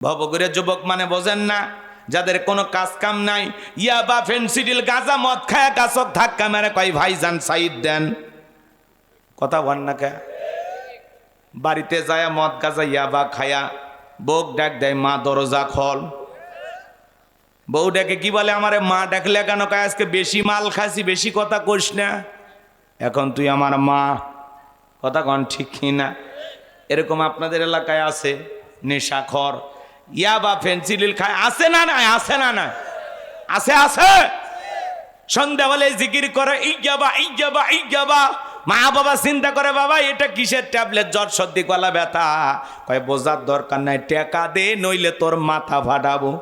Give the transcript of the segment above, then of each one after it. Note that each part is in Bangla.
ভবঘুরে যুবক মানে বোঝেন না, যাদের কোনো কাজ কাম নাই, ইয়াবা ফেন্সিডিল গাঁজা মদ খায়া গাছক ধাক্কা মেরে কয় ভাইজান সাইড দেন। কথা বল না কে? বাড়িতে যায় মদ গাঁজা ইয়াবা খায়া বউক ডাক দেয়, মা দরজা খোল। বউ ডেকে কি বলে, আমারে মা ডাকলে কেন? কয় আজকে বেশি মাল খাসি, বেশি কথা কইস না, এখন তুই আমার মা। কথা কন ঠিক না? এরকম আপনাদের এলাকায় আছে নেশাখর, ইয়াবা ফেন্সিডিল খায়, আছে না নাই? আছে না না? আছে আছে। সন্ধ্যাবেলে জিকির করে ইজ্ঞাবা ইজ্ঞাবা ইজ্ঞাবা। মা বাবা চিন্তা করে, বাবা এটা কিসের ট্যাবলেট, জ্বর সর্দি গলা ব্যথা? কয় বোঝার দরকার নাই, টাকা দে নইলে তোর মাথা ফাটাবো।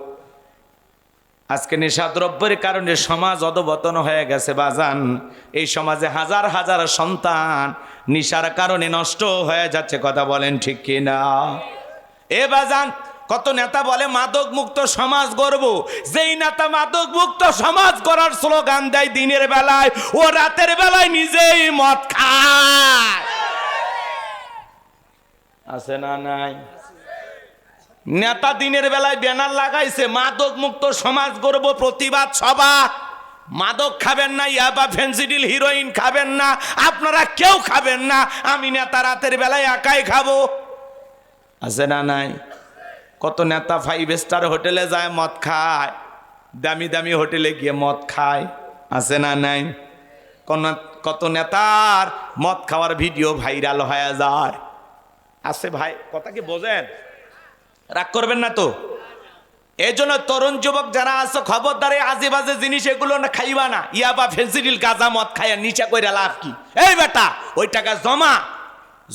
আজকে নেশাদ্রব্যের কারণে সমাজ অধঃপতন হয়ে গেছে বাজান। এই সমাজে হাজার হাজার সন্তান নেশার কারণে নষ্ট হয়ে যাচ্ছে। কথা বলেন ঠিক কিনা? এ বাজান, কত নেতা বলে মাদক মুক্ত সমাজ গড়ব। যেই নেতা মাদক মুক্ত সমাজ গড়ার স্লোগান দেয় দিনের বেলায়, ও রাতের বেলায় নিজেই মদ খায়। আছে না নাই? নেতা দিনের বেলায় ব্যানার লাগাইছে, মাদক মুক্ত সমাজ গড়ব, প্রতিবাদ সভা। মাদক খাবেন না, ইয়াবা ফেন্সিডিল হিরোইন খাবেন না, আপনারা কেউ খাবেন না, আমি নেতা রাতের বেলায় একাই খাবো। আছে না নাই? কত নেতা 5 স্টার হোটেলে যায় মদ খায়, দামি দামি হোটেলে গিয়ে মদ খায়। আছে না নাই? কত নেতার মদ খাওয়ার ভিডিও ভাইরাল হয়ে যায়। আছে ভাই, কথা কি বোঝেন? রাগ করবেন না তো? এই জন্য তরুণ যুবক যারা আছে, খবরদারে আজে বাজে জিনিস এগুলো না খাইবা না। ইয়াবা ফেন্সিডিল গাঁজা মদ খাইয়া নিচা কইরা লাভ কি? এই বেটা, ওই টাকা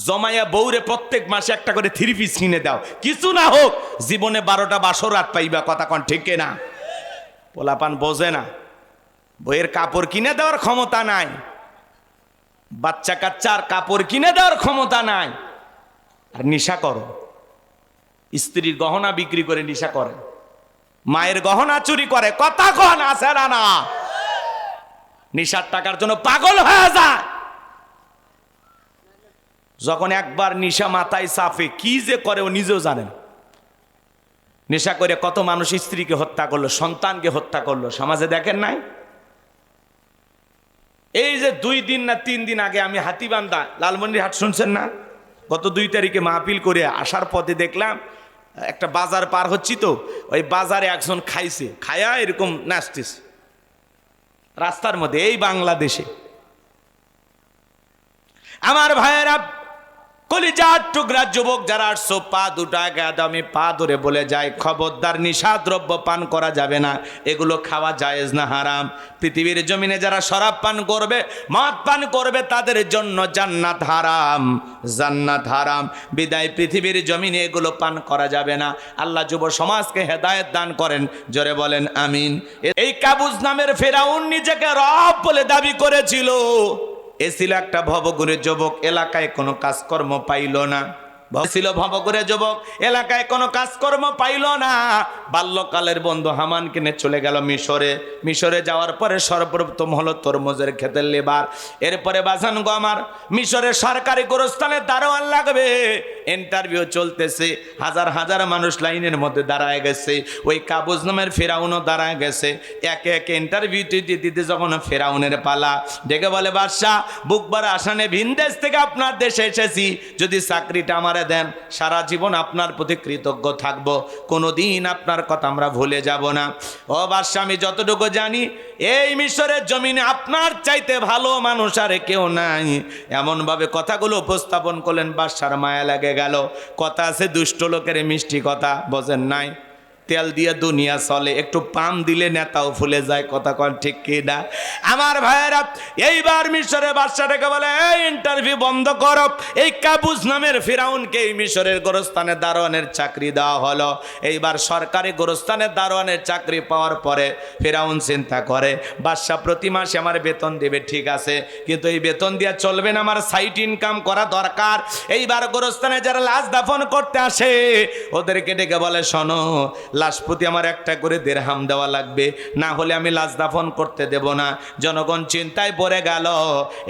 জমাইয়া বউরে প্রত্যেক মাসে একটা করে 3 পিস কিনে দাও, কিছু না হোক জীবনে 12টা বাসর রাত পাইবা। কথা কন ঠিক না? পোলাপান বোঝে না, বইয়ের কাপড় কিনে দেওয়ার ক্ষমতা নাই, বাচ্চা কাচ্চার কাপড় কিনে দেওয়ার ক্ষমতা নাই, আর নেশা করো। স্ত্রীর গহনা বিক্রি করে নেশা করে, মায়ের গহনা চুরি করে। কথা কন আছে না না? নেশার টাকার জন্য পাগল হয়ে যায়। যখন একবার নেশা মাথায় চাপে, কি যে করে ও নিজেও জানেন। নেশা করে কত মানুষ স্ত্রীকে হত্যা করলো, সন্তানকে হত্যা করলো, সমাজে দেখেন নাই? এই যে 2 দিন না 3 দিন আগে আমি হাতিবান্ধা লালমনিরহাট শুনছেন না? গত 2 তারিখে মাহফিল করে আসার পথে দেখলাম একটা বাজার পার হচ্ছি, তো ওই বাজারে একজন খাইছে, খায়া এরকম নাচতেছে রাস্তার মধ্যে, এই বাংলাদেশে। আমার ভাইয়েরা, কলিজার টুকরা যুবক যারা আসছো, পা দুটো আগে আমি পা ধরে বলে যাই, খবরদার নিশা দ্রব্য পান করা যাবে না, এগুলো খাওয়া জায়েজ না, হারাম। পৃথিবীর জমিনে যারা শরাব পান করবে, মদ পান করবে, তাদের জন্য জান্নাত হারাম, জান্নাত হারাম। বিদায় পৃথিবীর জমিনে এগুলো পান করা যাবে না। আল্লাহ যুব সমাজকে হেদায়েত দান করেন, জোরে বলেন আমিন। এই কাবুজ নামের ফেরাউন নিজেকে রব বলে দাবি করেছিল। এ ছিল একটা ভবঘুরে যুবক, এলাকায় কোনো কাজকর্ম পাইল না। ছিল ভবঘুরে যুবক, এলাকায় কোনো কাজকর্ম পাইল না। বাল্যকালের বন্ধু হামানকে নিয়ে চলে গেল মিশরে। মিশরে যাওয়ার পরে সর্বপ্রথম হলো তরমুজের ক্ষেতের লেবার। এরপরে বাজান গো আমার, মিশরের সরকারি গোরস্থানে দারোয়ান লাগবে, ইন্টারভিউ চলতেছে, হাজার হাজার মানুষ লাইনের মধ্যে দাঁড়ায় গেছে। ওই কাবুজ নামের ফেরাউনও দাঁড়ায় গেছে। একে একে ইন্টারভিউ দিতে যখন ফেরাউনের পালা, ডেকে বলে, বাদশাহ বুকবার আসানে ভিন দেশ থেকে আপনার দেশে এসেছি, যদি চাকরিটা আমার দেন, সারা জীবন আপনার প্রতি কৃতজ্ঞ থাকব, কোনোদিন আপনার কথা আমরা ভুলে যাব না। ও বাদশাহ, আমি যতটুকু জানি এই মিশরের জমিনে আপনার চাইতে ভালো মানুষ আর কেউ নাই। এমনভাবে কথাগুলো উপস্থাপন করলেন, বাদশার মায়া লাগে গেল। কথা আছে, দুষ্ট লোকের মিষ্টি কথা বোঝেন নাই? তেল দিয়ে দুনিয়া চলে, একটু পাম দিলে নেতাও ফুলে যায়। কথা কন ঠিক কি না? আমার ভাইয়েরা, এইবার মিশরের বাদশাটাকে বলে, এই ইন্টারভিউ বন্ধ করো। এই কাবুজ নামের ফিরাউনকে এই মিশরের গোরস্থানে দারোয়ানের চাকরি দেওয়া হলো। এইবার সরকারি গোরস্থানে দারোয়ানের চাকরি পাওয়ার পরে ফিরাউন চিন্তা করে, বাদশা প্রতি মাসে আমার বেতন দেবে, ঠিক আছে, কিন্তু এই বেতন দিয়ে চলবে না, আমার সাইড ইনকাম করা দরকার। এইবার গোরস্থানে যারা লাশ দাফন করতে আসে, ওদেরকে ডেকে বলে, শোনো, লাশ প্রতি আমার একটা করে দিরহাম দেওয়া লাগবে, না হলে আমি লাশ দাফন করতে দেব না। জনগণ চিন্তায় পড়ে গেল,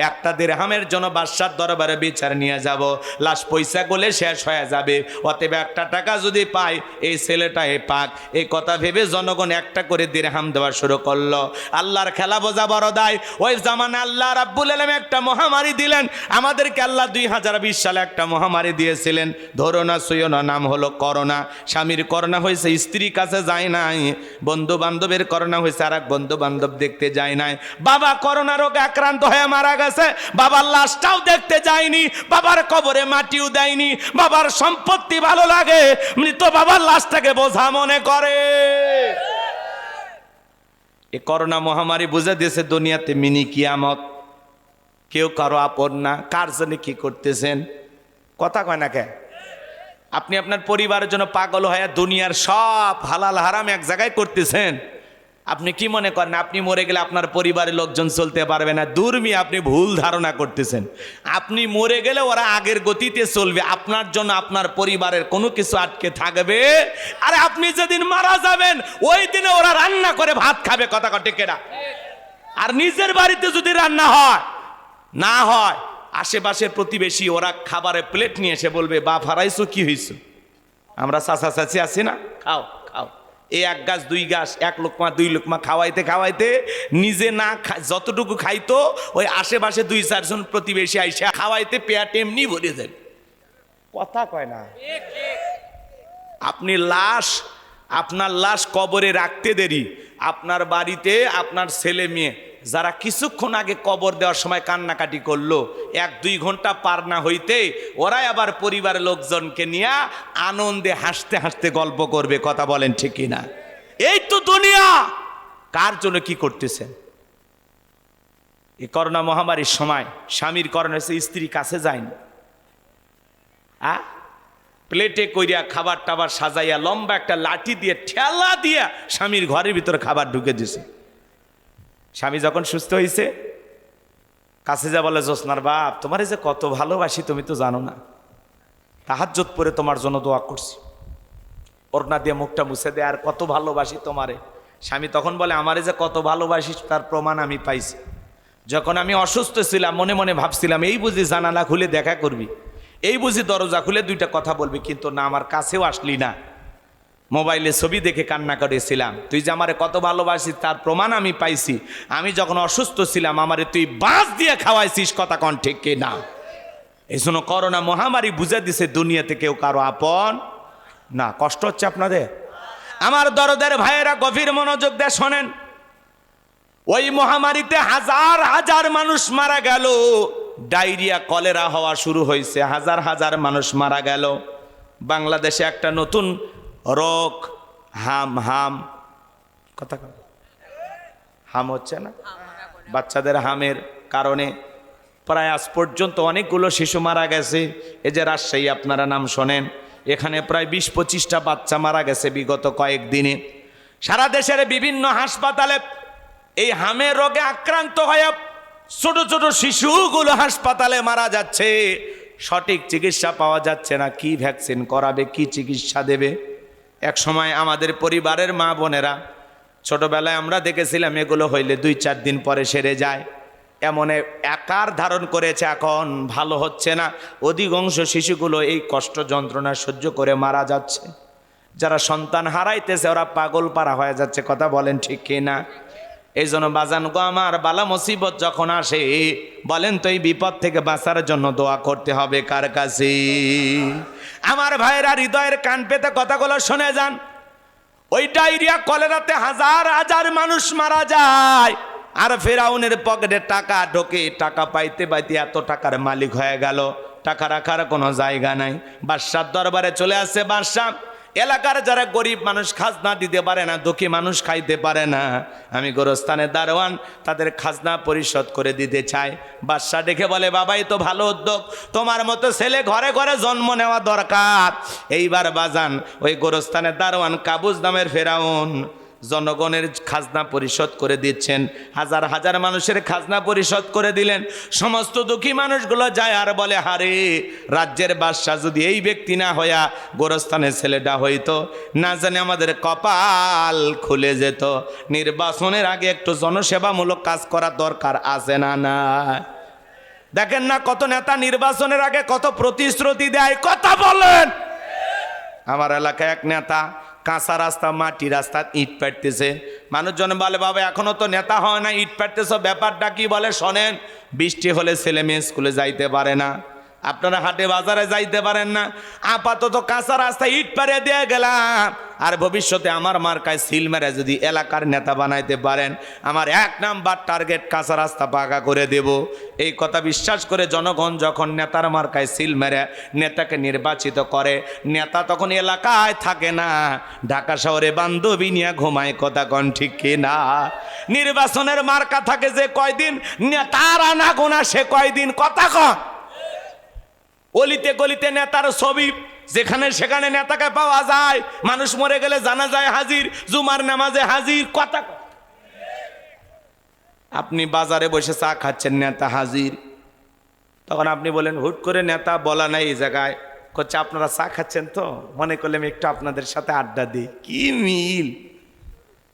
একটা দিরহামের জন্য বাদশার দরবারে বিচার নিয়ে যাব, লাশ পয়সা গলে শেষ হয়ে যাবে, অতএব একটা টাকা যদি পাই এই ছেলেটা পাক। এই কথা ভেবে জনগণ একটা করে দিরহাম দেওয়া শুরু করলো। আল্লাহর খেলা বোঝা বড় দায়। ওই জামানে আল্লাহ রাব্বুল আলামিন একটা মহামারী দিলেন আমাদেরকে। আল্লাহ 2020 সালে একটা মহামারী দিয়েছিলেন, ধরো না সইও না, নাম হলো করোনা। স্বামীর করোনা হয়েছে, স্ত্রীর কাছে যায় নাই। বন্ধু বান্ধবের করোনা হয়েছে, আর এক বন্ধু বান্ধব দেখতে যায় নাই। বাবা করোনা রোগে আক্রান্ত হয়ে মারা গেছে, বাবার লাশটাও দেখতে যায়নি, বাবার কবরে মাটিও দেয়নি। বাবার সম্পত্তি ভালো লাগে, মৃত বাবার লাশটাকে বোঝা মনে করে। এই করোনা মহামারী বুঝে দিয়েছে দুনিয়াতে মিনি কিয়ামত। কেউ কারো আপন না, কার জন্য কি করতেছেন কথা কয় না কে? আপনি আপনার পরিবারের জন্য পাগল হয়ে দুনিয়ার সব হালাল হারাম এক জায়গায় করতেছেন। আপনি কি মনে করেন আপনি মরে গেলে আপনার পরিবারের লোকজন চলতে পারবে না? দুর্মি, আপনি ভুল ধারণা করতেছেন। আপনি মরে গেলে ওরা আগের গতিতে চলবে, আপনার জন্য আপনার পরিবারের কোনো কিছু আটকে থাকবে। আরে আপনি যেদিন মারা যাবেন ওই দিনে ওরা রান্না করে ভাত খাবে, কথা ঠিক না? আর নিজের বাড়িতে যদি রান্না হয় না হয়, আশেপাশের প্রতিবেশী ওরা খাবারের প্লেট নিয়ে এসে বলবে, বাপ হারাইছো, কি হয়েছে? আমরা চাচা চাচি আছি না, খাও খাও। এই এক গাছ দুই গাছ, এক লোকমা দুই লোকমা খাওয়াইতে খাওয়াইতে নিজে না যতটুকু খাইতো ওই আশেপাশে দুই চারজন প্রতিবেশী আইসা খাওয়াইতে পেট এমনি ভরে যাবে, কথা কয় না? আপনি আপনার লাশ কবরে রাখতে দেরি, আপনার বাড়িতে আপনার ছেলে মেয়ে যারা কিছুক্ষণ আগে কবর দেওয়ার সময় কান্নাকাটি করলো, 1-2 ঘন্টা পার না হইতে ওরাই আবার পরিবারের লোকজনকে নিয়ে আনন্দে হাসতে হাসতে গল্প করবে, কথা বলেন ঠিক কিনা? এই তো দুনিয়া। কার জন্য কি করতেছেন? এই করোনা মহামারীর সময় স্বামীর করোনা হয়েছে, স্ত্রী কাছে যায়নি, প্লেটে কইরা খাবার টাবার সাজাইয়া লম্বা একটা লাঠি দিয়ে ঠেলা দিয়া স্বামীর ঘরের ভিতরে খাবার ঢুকে দিছে। স্বামী যখন সুস্থ হয়েছে কাছে যা বলে, জোসনার বাপ তোমারে যে কত ভালোবাসি তুমি তো জানো না, তাহাজ্জুদ পড়ে তোমার জন্য দোয়া করছি, ওড়না দিয়ে মুখটা মুছে দেয়, আর কত ভালোবাসি তোমারে। স্বামী তখন বলে, আমারে যে কত ভালোবাসি তার প্রমাণ আমি পাইছি। যখন আমি অসুস্থ ছিলাম মনে মনে ভাবছিলাম এই বুঝি জানালা খুলে দেখা করবি, এই বুঝি দরজা খুলে দুইটা কথা বলবি, কিন্তু না, আমার কাছেও আসলি না, মোবাইলে ছবি দেখে কান্না করেছিলাম। তুই যে আমারে কত ভালোবাসিস তার প্রমাণ আমি পাইছি। আমি যখন অসুস্থ ছিলাম আমারে তুই বাঁশ দিয়ে খাওয়াইছিস, কথা কন ঠিক কি না? এই জন্য করোনা মহামারী বুঝে দিছে দুনিয়াতে কেউ কারো আপন না। কষ্ট হচ্ছে আপনাদের? আমার দরদের ভাইয়েরা গভীর মনোযোগ দিয়ে শোনেন। ওই মহামারীতে হাজার হাজার মানুষ মারা গেল, ডায়রিয়া কলেরা হওয়া শুরু হয়েছে, হাজার হাজার মানুষ মারা গেল। বাংলাদেশে একটা নতুন রোগ হাম কথা হাম হচ্ছে না, বাচ্চাদের হামের কারণে প্রায় আজ পর্যন্ত অনেকগুলো শিশু মারা গেছে। এই যে রাজশাহী আপনারা নাম শোনেন, এখানে প্রায় 20-25টা বাচ্চা মারা গেছে বিগত কয়েকদিনে। সারা দেশের বিভিন্ন হাসপাতালে এই হামের রোগে আক্রান্ত হয়ে ছোট ছোট শিশুগুলো হাসপাতালে মারা যাচ্ছে। সঠিক চিকিৎসা পাওয়া যাচ্ছে না, কি ভ্যাকসিন করাবে, কি চিকিৎসা দেবে। এক সময় আমাদের পরিবারের মা বোনেরা ছোটবেলায় আমরা দেখেছিলাম এগুলো হইলে 2-4 দিন পরে সেরে যায়, এমন আকার ধারণ করেছে, এখন ভালো হচ্ছে না। অধিকাংশ শিশুগুলো এই কষ্ট যন্ত্রণা সহ্য করে মারা যাচ্ছে। যারা সন্তান হারাইতেছে ওরা পাগল পারা হয়ে যাচ্ছে, কথা বলেন ঠিক কিনা? এই জন্য বাজান গো আমার, বালা মুসিবত যখন আসে বলেন তো এই বিপদ থেকে বাঁচার জন্য দোয়া করতে হবে কার কাছে? আমার ভাইয়েরা হৃদয়ের কান পেতে কথাগুলো শুনে যান। ওই ডায়রিয়া কলেরাতে হাজার হাজার মানুষ মারা যায়, আর ফেরাউনের পকেটে টাকা ঢোকে, টাকা পাইতে পাইতে এত টাকার মালিক হয়ে গেল, টাকা রাখার কোনো জায়গা নাই। বাদশার দরবারে চলে আসছে বাদশা, এলাকার যারা গরিব মানুষ খাজনা দিতে পারে না, দুঃখী মানুষ খাইতে পারে না, আমি গোরস্থানের দারোয়ান, তাদের খাজনা পরিশোধ করে দিতে চাই। বাদশা দেখে বলে, বাবাই তো ভালো উদ্যোগ, তোমার মতো ছেলে ঘরে ঘরে জন্ম নেওয়া দরকার। এইবার বাজান ওই গোরস্থানের দারোয়ান কাবুজ নামের ফেরাউন জনগণের খাজনা পরিশোধ করে দিচ্ছেন, হাজার হাজার মানুষের খাজনা পরিশোধ করে দিলেন। সমস্ত দুঃখী মানুষগুলো যায় আর বলে, হারে রাজ্যের বাদশা যদি এই ব্যক্তি না হইয়া গোরস্থানের ছেলেটা হইতো, না জানে আমাদের কপাল খুলে যেত। নির্বাচনের আগে একটু জনসেবামূলক কাজ করা দরকার আছে না? না, দেখেন না কত নেতা নির্বাচনের আগে কত প্রতিশ্রুতি দেয়, কথা বলেন। আমার এলাকায় এক নেতা কাঁচা রাস্তা, মাটি রাস্তা, ইট পাড়তেছে। মানুষজন বলে, বাবা এখনো তো নেতা হয় না, ইট পাড়তেছ, ব্যাপারটা কি? বলে, শোনেন, বৃষ্টি হলে ছেলে মেয়ে স্কুলে যাইতে পারে না, আপনারা হাটে বাজারে যাইতে পারেন না, আপাতত কাঁচা রাস্তা ইট পাড়ে দিয়ে গেলাম, আর ভবিষ্যতে আমার মার্কায় সিল মেরে যদি এলাকার নেতা বানাইতে পারেন, আমার 1 নাম্বার টার্গেট কাঁচা রাস্তা পাকা করে দেব। এই কথা বিশ্বাস করে জনগণ যখন নেতার মার্কায় সিল মেরে নেতাকে নির্বাচিত করে, নেতা তখন এলাকায় থাকে না, ঢাকা শহরে বান্ধবী নিয়ে ঘুমায়, কথা কন ঠিক কিনা? নির্বাচনের মার্কা থাকে যে কয়দিন, নেতার আনা গোনা সে কয়দিন, কথা কন। অলিতে গলিতে নেতার ছবি, যেখানে সেখানে নেতাকে পাওয়া যায়, মানুষ মরে গেলে জানাজায় হাজির, জুমার নামাজে হাজির, কথা। আপনি বাজারে বসে চা খাচ্ছেন, নেতা হাজির, তখন আপনি বলেন, হুট করে নেতা বলা নাই এই জায়গায়, করছে আপনারা চা খাচ্ছেন তো, মনে করলাম একটু আপনাদের সাথে আড্ডা দিই। কি মিল!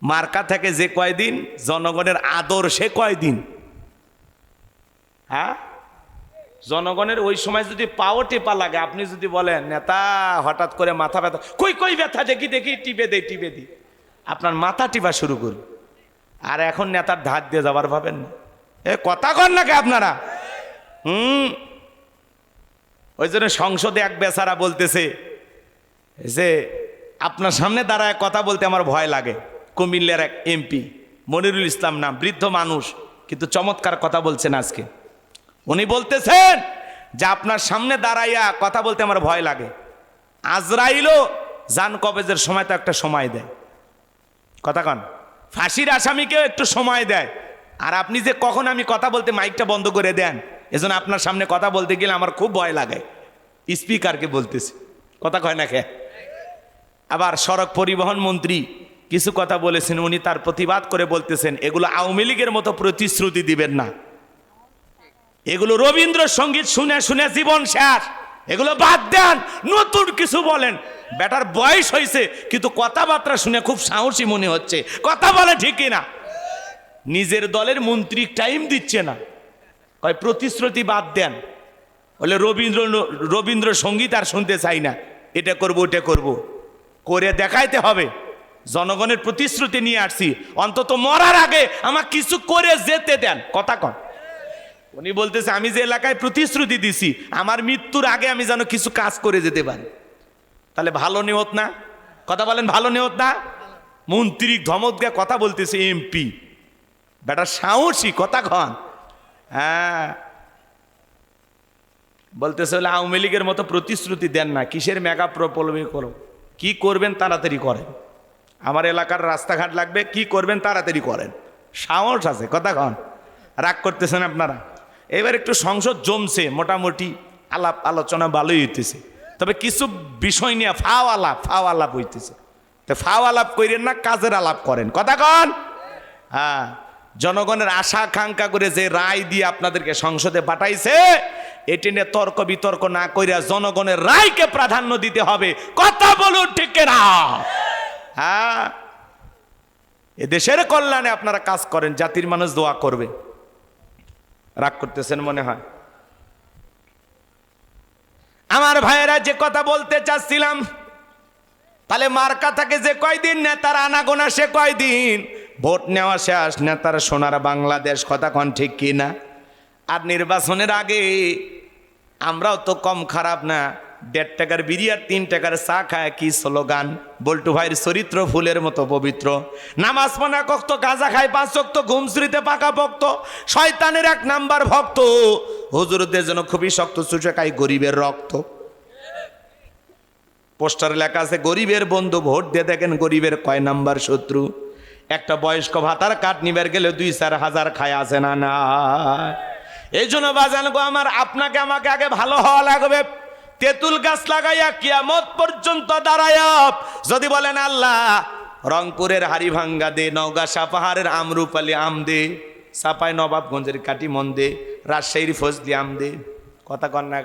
মার্কা থেকে যে কয়দিন, জনগণের আদর সে কয়দিন। হ্যাঁ, জনগণের ওই সময় যদি পাও টেপা লাগে, আপনি যদি বলেন নেতা হঠাৎ করে মাথা ব্যথা, কই কই ব্যথা, দেখি দেখি, টিপে দিই, আপনার মাথা টিপা শুরু করুন। আর এখন নেতার ধার দিয়ে যাবার ভাবেন না, এ কথা কন নাকি আপনারা? ওই জন্য সংসদে এক বেচারা বলতেছে যে আপনার সামনে দাঁড়ায় কথা বলতে আমার ভয় লাগে। কুমিল্লার এক এমপি, মনিরুল ইসলাম নাম, বৃদ্ধ মানুষ, কিন্তু চমৎকার কথা বলছেন আজকে। উনি বলতেছেন যে আপনার সামনে দাঁড়াইয়া কথা বলতে আমার ভয় লাগে। আজরাইলও জান কবেজের সময় তো একটা সময় দেয়, কথা কন। ফাঁসির আসামিকেও একটু সময় দেয়, আর আপনি যে কখন আমি কথা বলতে মাইকটা বন্ধ করে দেন, এজন্য আপনার সামনে কথা বলতে গেলে আমার খুব ভয় লাগে। স্পিকারকে বলতেছি, কথা কয় না কে? আবার সড়ক পরিবহন মন্ত্রী কিছু কথা বলেছেন, উনি তার প্রতিবাদ করে বলতেছেন এগুলো আওয়ামী লীগের মতো প্রতিশ্রুতি দিবেন না, এগুলো রবীন্দ্রসঙ্গীত শুনে শুনে জীবন শেষ, এগুলো বাদ দেন, নতুন কিছু বলেন। বেটার বয়স হয়েছে কিন্তু কথাবার্তা শুনে খুব সাহসী মনে হচ্ছে, কথা বলে ঠিকই না। নিজের দলের মন্ত্রী টাইম দিচ্ছে না, কয় প্রতিশ্রুতি বাদ দেন, বলে রবীন্দ্রসঙ্গীত আর শুনতে চাই না, এটা করব ওটা করব, করে দেখাইতে হবে। জনগণের প্রতিশ্রুতি নিয়ে আসছি, অন্তত মরার আগে আমার কিছু করে যেতে দেন, কথা কন। উনি বলতেছে আমি যে এলাকায় প্রতিশ্রুতি দিছি, আমার মৃত্যুর আগে আমি যেন কিছু কাজ করে যেতে পারি। তাহলে ভালো নিয়ত না? কথা বলেন, ভালো নিয়ত না? মন্ত্রী ধমক দিয়ে কথা বলতেছে, এমপি বেটা সাহসী, কথা কন। হ্যাঁ, বলতেছে হলে আওয়ামী লীগের মতো প্রতিশ্রুতি দেন না, কিসের মেগা প্রকল্প করো, কি করবেন তাড়াতাড়ি করেন, আমার এলাকার রাস্তাঘাট লাগবে, কি করবেন তাড়াতাড়ি করেন, সাহস আছে, কথা কন। রাগ করতেছেন আপনারা? এবার একটু সংসদ জমছে, মোটামুটি আলাপ আলোচনা ভালোই হইতেছে, তবে কিছু বিষয় নিয়ে ফাও আলাপ হইতেছে। তো ফাও আলাপ করেন না, কাজের আলাপ করেন, কথা কন। হ্যাঁ, জনগণের আশা আকাঙ্ক্ষা করে যে রায় দিয়ে আপনাদেরকে সংসদে পাঠাইছে, এটি নিয়ে তর্ক বিতর্ক না কইরা জনগণের রায়কে প্রাধান্য দিতে হবে, কথা বলুন ঠিক না? হ্যাঁ, এ দেশের কল্যাণে আপনারা কাজ করেন, জাতির মানুষ দোয়া করবে। রাগ করতেছেন মনে হয়? আমার ভাইয়েরা, যে কথা বলতে চাচ্ছিলাম, তাহলে মার্কা থাকে যে কয়দিন, নেতার আনাগোনা সে কয়দিন, ভোট নেওয়া শেষ, নেতার সোনার বাংলাদেশ, কথা কন ঠিক কি না? আর নির্বাচনের আগে আমরাও তো কম খারাপ না, 1.5 টাকার বিড়ি আর 3 টাকার চা খায় কি স্লোগান। বল্টু ভাইয়ের চরিত্র ফুলের মতো পবিত্র, নামাজ পড়া কক্ত, গাঁজা খায় 5 ওয়াক্ত, ঘুম শ্রীতে পাকা ভক্ত, শয়তানের 1 নাম্বার ভক্ত, হুজুরদের জন্য খুবই শক্ত, চুষে খায় গরিবের রক্ত। পোস্টারে লেখা আছে গরিবের বন্ধু, ভোট দিয়ে দেখেন গরিবের কয় নাম্বার শত্রু। একটা বয়স্ক ভাতার কাঠ নিবার গেলে 2-4 হাজার খায় আছে না? না। এই জন্য বাজান গো আমার, আপনাকে আমাকে আগে ভালো হওয়া লাগবে। তেঁতুল গাছ লাগাইয়া কিয়ামত পর্যন্ত দাঁড়ায় যদি বলেন আল্লাহ রংপুরের হাড়িভাঙ্গা দে, নওগাঁ সাপাহারের আমরুপালি আম দে, চাপাই নবাবগঞ্জের কাটিমন দে, রাজশাহীর ফজলি আম দে, কথা কন না।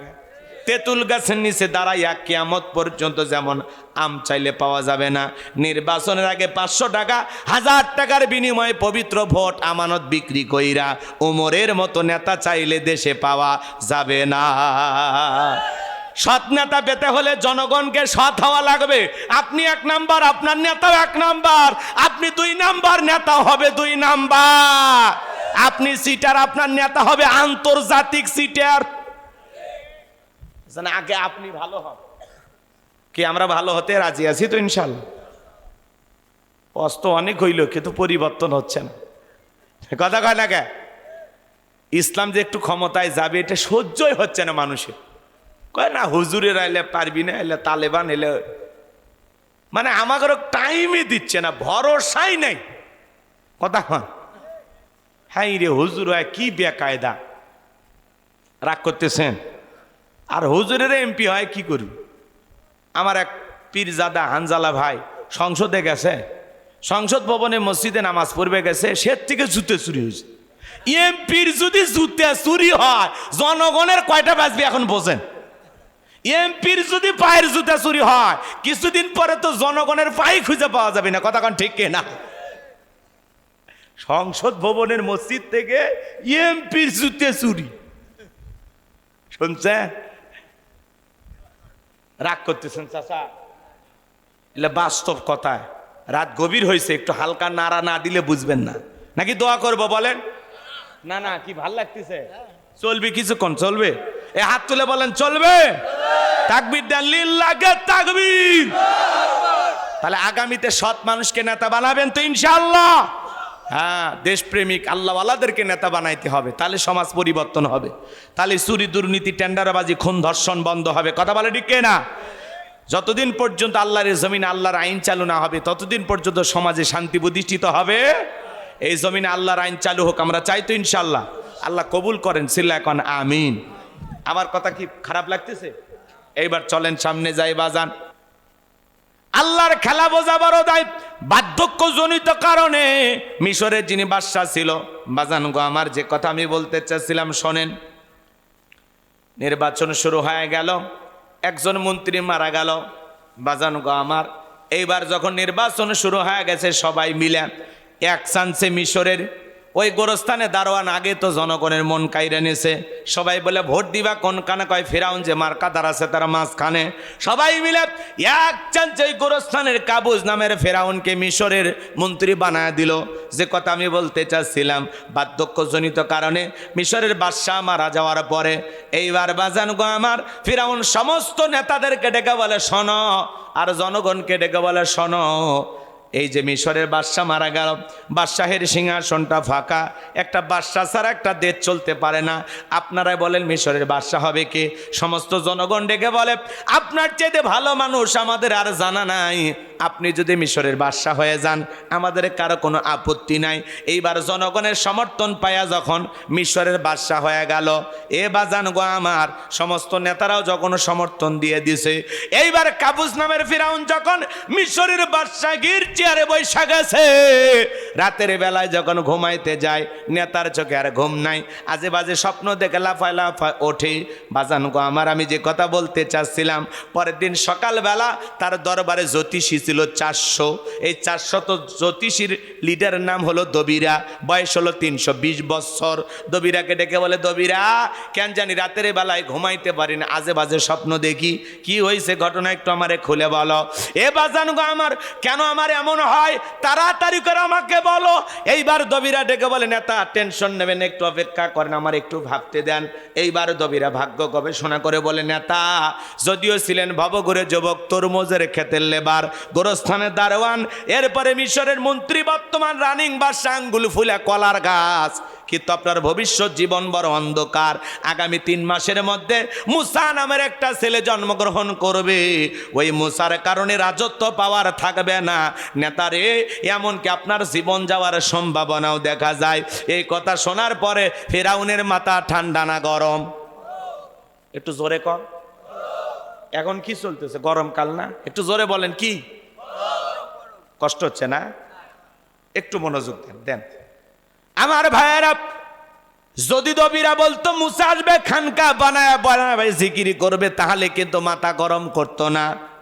তেঁতুল গাছের নিচে দাঁড়াইয়া কিয়ামত পর্যন্ত যেমন আম চাইলে পাওয়া যাবে না, নির্বাচনের আগে 500 টাকা 1000 টাকার বিনিময়ে পবিত্র ভোট আমানত বিক্রি কইরা উমরের মতো নেতা চাইলে দেশে পাওয়া যাবে না। সৎ নেতা পেতে হলে জনগণকে সৎ হওয়া লাগবে। আপনি 1 নাম্বার, আপনার নেতাও 1 নাম্বার, আপনি 2 নাম্বার, নেতা হবে 2 নাম্বার। আপনি সিটার, আপনার নেতা হবে আন্তর্জাতিক সিটার। আগে আপনি ভালো হন। কি আমরা ভালো হতে রাজি আছি তো ইনশাল্লাহ? কষ্ট অনেক হইল কিন্তু পরিবর্তন হচ্ছে না, কথা কয় না কে? ইসলাম যে একটু ক্ষমতায় যাবে এটা সহ্যই হচ্ছে না মানুষের। কয় না হুজুরের এলে পারবি না, এলে তালেবান এলে, মানে আমাকে টাইমই দিচ্ছে না, ভরসাই নাই, কথা কন। হ্যাঁ রে হুজুর হয় কি বেকায়দা, রাগ করতেছেন? আর হুজুরের এমপি হয় কি করবি? আমার এক পীরজাদা হানজালা ভাই সংসদে গেছে, সংসদ ভবনে মসজিদে নামাজ পড়বে গেছে, সে থেকে জুতে চুরি হয়েছে। এমপির যদি জুতে চুরি হয় জনগণের কয়টা বাঁচবে এখন বোঝেন? এমপির যদি পায়ের জুতা চুরি হয় কিছুদিন পরে তো জনগণের পায়ে খুঁজে পাওয়া যাবে না, কথা কোন ঠিক না? সংসদ ভবনের মসজিদ থেকে এমপির জুতে চুরি, শুনছেন? রাগ করতেছেন চাচা? এলে বাস্তব কথায় রাত গভীর হয়েছে, একটু হালকা নাড়া না দিলে বুঝবেন না। নাকি দোয়া করবো বলেন? না না, কি ভাল লাগতেছে? চলবে কিছুক্ষণ, চলবে। এ হাত তুলে বলেন চলবে। তাকবীর দেন, লিল্লাহে তাকবীর। তাহলে আগামীতে সৎ মানুষকে নেতা বানাবেন তো ইনশাআল্লাহ? হ্যাঁ, দেশপ্রেমিক আল্লাহওয়ালাদেরকে নেতা বানাইতে হবে, তাহলে সমাজ পরিবর্তন হবে, তাহলে চুরি দুর্নীতি টেন্ডারবাজি খুন ধর্ষণ বন্ধ হবে, কথা বলে ঠিক না? যতদিন পর্যন্ত আল্লাহর জমিনে আল্লাহর আইন চালু না হবে ততদিন পর্যন্ত সমাজে শান্তি প্রতিষ্ঠিত হবে। এই জমিনে আল্লাহর আইন চালু হোক আমরা চাই তো ইনশাআল্লাহ। আল্লাহ কবুল করেন, সিল্লা এখন আমিন। আমার কথা কি খারাপ লাগতেছে? এইবার চলেন সামনে যাই বাজান। আল্লাহর খেলা বোঝা বড় দায়। বার্ধক্যজনিত কারণে মিশরের যিনি বাদশাহ ছিল, বাজান গো আমার, যে কথা আমি বলতে চাচ্ছিলাম শোনেন। নির্বাচন শুরু হয়ে গেল, একজন মন্ত্রী মারা গেল, বাজান গো আমার। এইবার যখন নির্বাচন শুরু হয়ে গেছে সবাই মিলে এক চান্সে মিশরের ওই গোরস্থানে দারোয়ান আগে তো জনগণের মন কাইরে নিয়েছে, সবাই বলে ভোট দিবা কোন কানে, কয় ফেরাউন যে মার্কা দাঁড়াছে তারা মাঝখানে। সবাই মিলে এক চান্সে ওই গোরস্থানের কাবুজ নামের ফেরাউনকে মিশরের মন্ত্রী বানায় দিল। যে কথা আমি বলতে চাচ্ছিলাম, বার্ধক্যজনিত কারণে মিশরের বাদশাহ মারা যাওয়ার পরে এইবার বাজান গো আমার, ফেরাউন সমস্ত নেতাদেরকে ডেকে বলে শোনো, আর জনগণকে ডেকে বলে শোনো, এই যে মিশরের বাদশাহ মারা গেল, বাদশাহের সিংহাসনটা ফাঁকা, একটা বাদশাহ ছাড়া একটা দেশ চলতে পারে না, আপনারাই বলেন মিশরের বাদশাহ হবে কে? সমস্ত জনগণ ডেকে বলে আপনার চেয়ে ভালো মানুষ আমাদের আর জানা নাই, আপনি যদি মিশরের বাদশাহ হয়ে যান আমাদের কারো কোনো আপত্তি নাই। এইবার জনগণের সমর্থন পায়া যখন মিশরের বাদশাহ হয়ে গেল, এ বাজান গো আমার, সমস্ত নেতারাও যখন সমর্থন দিয়ে দিছে, এইবার কাবুস নামের ফিরাউন যখন মিশরের বাদশাহীর চেয়ারে বৈশা গেছে, রাতের বেলায় যখন ঘুমাইতে যায় নেতার চোখে আর ঘুম নাই, আজে বাজে স্বপ্ন দেখে লাফায় লাফায় ওঠে। বাজান গো আমার, আমি যে কথা বলতে চাচ্ছিলাম, পরের দিন সকালবেলা তার দরবারে জ্যোতিষী ছিল 400। এই 400 জ্যোতিষীর লিডারের নাম হলো দবিরা, বয়স হলো 320 বছর। দবিরাকে ডেকে বলে, দবিরা কেন জানি রাতের বেলায় ঘুমাইতে পারি না, আজে বাজে স্বপ্ন দেখি, কি হয়েছে ঘটনা একটু আমারে খুলে বলো। এ বাজান গো আমার, কেন আমার এমন হয় তাড়াতাড়ি করে আমাকে বলো। এইবার দবিরা ডেকে বলে, নেতা টেনশন নেবেন, একটু অপেক্ষা করেন, আমার একটু ভাবতে দেন। এইবার দবিরা ভাগ্য গবেষণা করে বলে, নেতা যদিও ছিলেন ভবঘুরে যুবক, তরমুজের ক্ষেতের লেবার, গোরস্থানের দারোয়ান, এরপরে মিশরের মন্ত্রী, বর্তমান রানিং বাদশা, আঙ্গুল ফুলে কলার গাছ, কিন্তু আপনার ভবিষ্যৎ জীবন বড় অন্ধকার। আগামী 3 মাসের মধ্যে মুসা নামের একটা ছেলে জন্মগ্রহণ করবে, ওই মুসার কারণে রাজত্ব পাওয়ার থাকবে না। নেতারে এমনকি আপনার জীবন যাওয়ার সম্ভাবনাও দেখা যায়। এই কথা শোনার পরে ফেরাউনের মাথা ঠান্ডা না গরম? একটু জোরে কর। এখন কি চলতেছে? গরমকাল না? একটু জোরে বলেন কি কষ্ট হচ্ছে না? একটু মনোযোগ দেন দেন আমার ভাইয়েরা। যদি দবিরা বলতো মুসা আসবে খানকা বানায় বানায় জিকিরি করবে, তাহলে কিন্তু মাথা গরম করতো না।